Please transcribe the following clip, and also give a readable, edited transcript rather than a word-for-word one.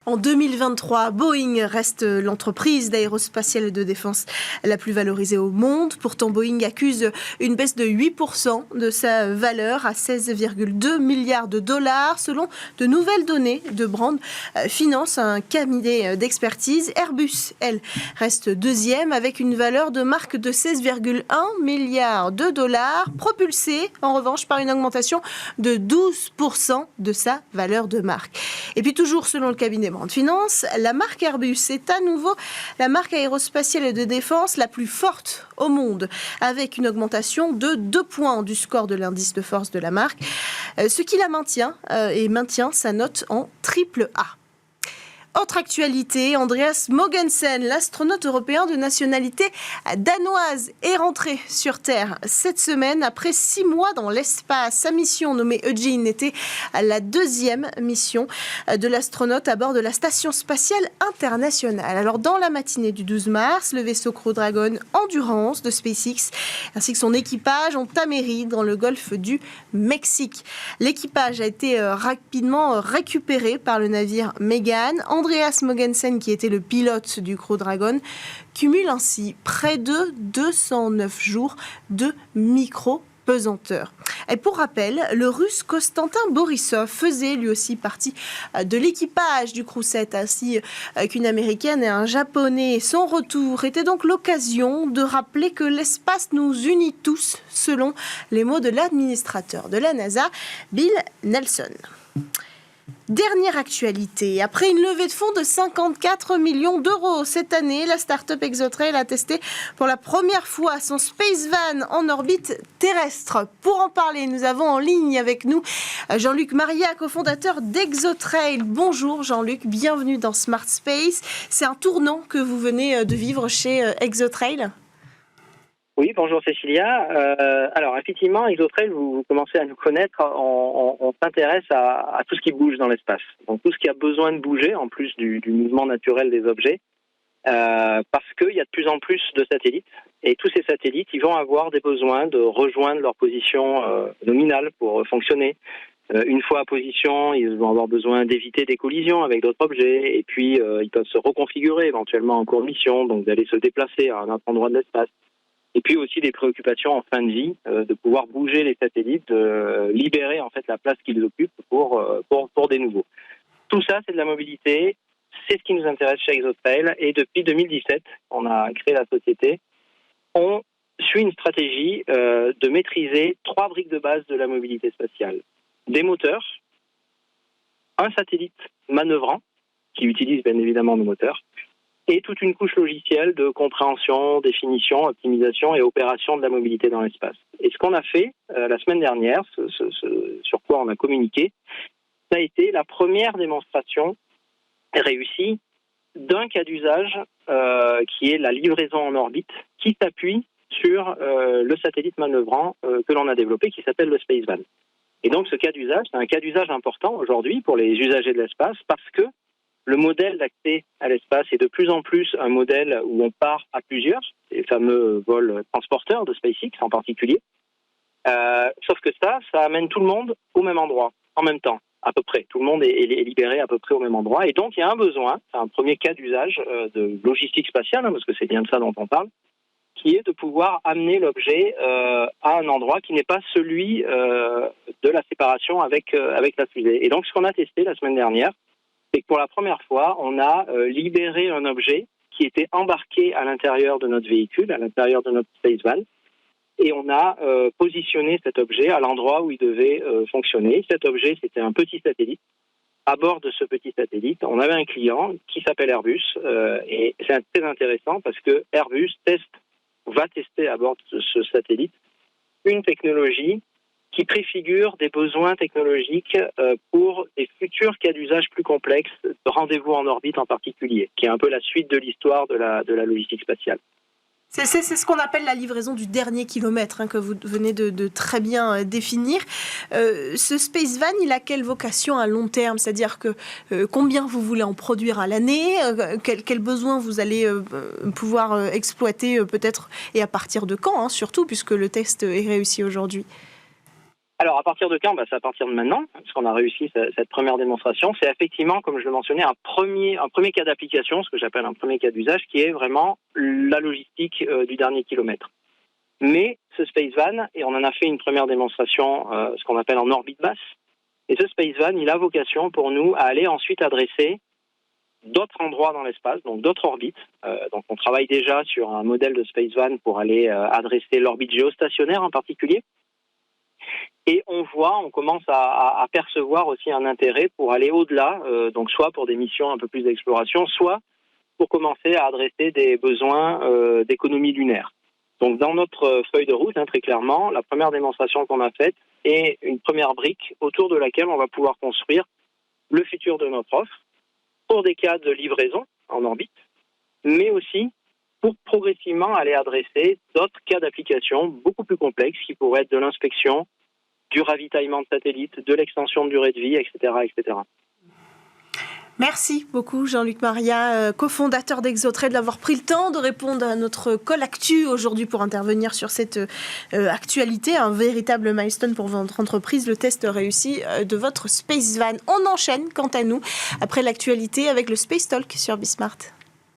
En 2023, Boeing reste l'entreprise d'aérospatiale et de défense la plus valorisée au monde. Pourtant, Boeing accuse une baisse de 8% de sa valeur à 16,2 milliards de dollars. Selon de nouvelles données de Brand Finance, un cabinet d'expertise. Airbus, elle, reste deuxième avec une valeur de marque de 16,1 milliards de dollars, propulsée en revanche par une augmentation de 12% de sa valeur de marque. Et puis toujours selon le cabinet Brand Finance, la marque Airbus est à nouveau la marque aérospatiale et de défense la plus forte au monde, avec une augmentation de 2 points du score de l'indice de force de la marque, ce qui la maintient et maintient sa note en triple A. Autre actualité, Andreas Mogensen, l'astronaute européen de nationalité danoise, est rentré sur Terre cette semaine après 6 mois dans l'espace. Sa mission, nommée Eugene, était la deuxième mission de l'astronaute à bord de la Station spatiale internationale. Alors, dans la matinée du 12 mars, le vaisseau Crew Dragon Endurance de SpaceX ainsi que son équipage ont améri dans le golfe du Mexique. L'équipage a été rapidement récupéré par le navire Megan. Andreas Mogensen, qui était le pilote du Crew Dragon, cumule ainsi près de 209 jours de micro-pesanteur. Et pour rappel, le russe Konstantin Borisov faisait lui aussi partie de l'équipage du Crew 7, ainsi qu'une américaine et un japonais. Son retour était donc l'occasion de rappeler que l'espace nous unit tous, selon les mots de l'administrateur de la NASA, Bill Nelson. Dernière actualité, après une levée de fonds de 54 millions d'euros cette année, la start-up Exotrail a testé pour la première fois son Space Van en orbite terrestre. Pour en parler, nous avons en ligne avec nous Jean-Luc Maria, cofondateur d'Exotrail. Bonjour Jean-Luc, bienvenue dans Smart Space. C'est un tournant que vous venez de vivre chez Exotrail ? Oui, bonjour Cécilia. Alors effectivement, Exotrail, vous commencez à nous connaître, on s'intéresse à tout ce qui bouge dans l'espace. Donc tout ce qui a besoin de bouger, en plus du mouvement naturel des objets, parce qu'il y a de plus en plus de satellites. Et tous ces satellites, ils vont avoir des besoins de rejoindre leur position nominale pour fonctionner. Une fois à position, ils vont avoir besoin d'éviter des collisions avec d'autres objets. Et puis, ils peuvent se reconfigurer éventuellement en cours de mission, donc d'aller se déplacer à un autre endroit de l'espace. Et puis aussi des préoccupations en fin de vie, de pouvoir bouger les satellites, de libérer en fait la place qu'ils occupent pour des nouveaux. Tout ça, c'est de la mobilité, c'est ce qui nous intéresse chez Exotrail. Et depuis 2017, on a créé la société. On suit une stratégie de maîtriser 3 briques de base de la mobilité spatiale. Des moteurs, un satellite manœuvrant, qui utilise bien évidemment nos moteurs, et toute une couche logicielle de compréhension, définition, optimisation et opération de la mobilité dans l'espace. Et ce qu'on a fait la semaine dernière, sur quoi on a communiqué, ça a été la première démonstration réussie d'un cas d'usage qui est la livraison en orbite, qui s'appuie sur le satellite manœuvrant que l'on a développé, qui s'appelle le Space Van. Et donc ce cas d'usage, c'est un cas d'usage important aujourd'hui pour les usagers de l'espace, parce que le modèle d'accès à l'espace est de plus en plus un modèle où on part à plusieurs, les fameux vols transporteurs de SpaceX en particulier. Sauf que ça amène tout le monde au même endroit, en même temps, à peu près. Tout le monde est libéré à peu près au même endroit. Et donc, il y a un besoin, c'est un premier cas d'usage de logistique spatiale, parce que c'est bien de ça dont on parle, qui est de pouvoir amener l'objet à un endroit qui n'est pas celui de la séparation avec la fusée. Et donc, ce qu'on a testé la semaine dernière, c'est que pour la première fois, on a libéré un objet qui était embarqué à l'intérieur de notre véhicule, à l'intérieur de notre Space Van, et on a positionné cet objet à l'endroit où il devait fonctionner. Cet objet, c'était un petit satellite. À bord de ce petit satellite, on avait un client qui s'appelle Airbus, et c'est très intéressant parce que Airbus va tester à bord de ce satellite une technologie qui préfigure des besoins technologiques pour des futurs cas d'usage plus complexes, de rendez-vous en orbite en particulier, qui est un peu la suite de l'histoire de la logistique spatiale. C'est ce qu'on appelle la livraison du dernier kilomètre, que vous venez de très bien définir. Ce Space Van, il a quelle vocation à long terme ? C'est-à-dire que combien vous voulez en produire à l'année ? Quels besoins vous allez pouvoir exploiter peut-être, et à partir de quand, surtout, puisque le test est réussi aujourd'hui ? Alors, à partir de quand? C'est à partir de maintenant, parce qu'on a réussi cette première démonstration. C'est effectivement, comme je le mentionnais, un premier cas d'application, ce que j'appelle un premier cas d'usage, qui est vraiment la logistique du dernier kilomètre. Mais ce Spacevan, et on en a fait une première démonstration, ce qu'on appelle en orbite basse, et ce Spacevan, il a vocation pour nous à aller ensuite adresser d'autres endroits dans l'espace, donc d'autres orbites. Donc on travaille déjà sur un modèle de Spacevan pour aller adresser l'orbite géostationnaire en particulier. Et on commence à percevoir aussi un intérêt pour aller au-delà, donc soit pour des missions un peu plus d'exploration, soit pour commencer à adresser des besoins d'économie lunaire. Donc dans notre feuille de route, très clairement, la première démonstration qu'on a faite est une première brique autour de laquelle on va pouvoir construire le futur de notre offre pour des cas de livraison en orbite, mais aussi pour progressivement aller adresser d'autres cas d'application beaucoup plus complexes qui pourraient être de l'inspection, du ravitaillement de satellites, de l'extension de durée de vie, etc., etc. Merci beaucoup Jean-Luc Maria, cofondateur d'Exotrade, d'avoir pris le temps de répondre à notre call actu aujourd'hui pour intervenir sur cette actualité, un véritable milestone pour votre entreprise, le test réussi de votre Spacevan. On enchaîne quant à nous après l'actualité avec le Space Talk sur Bismart.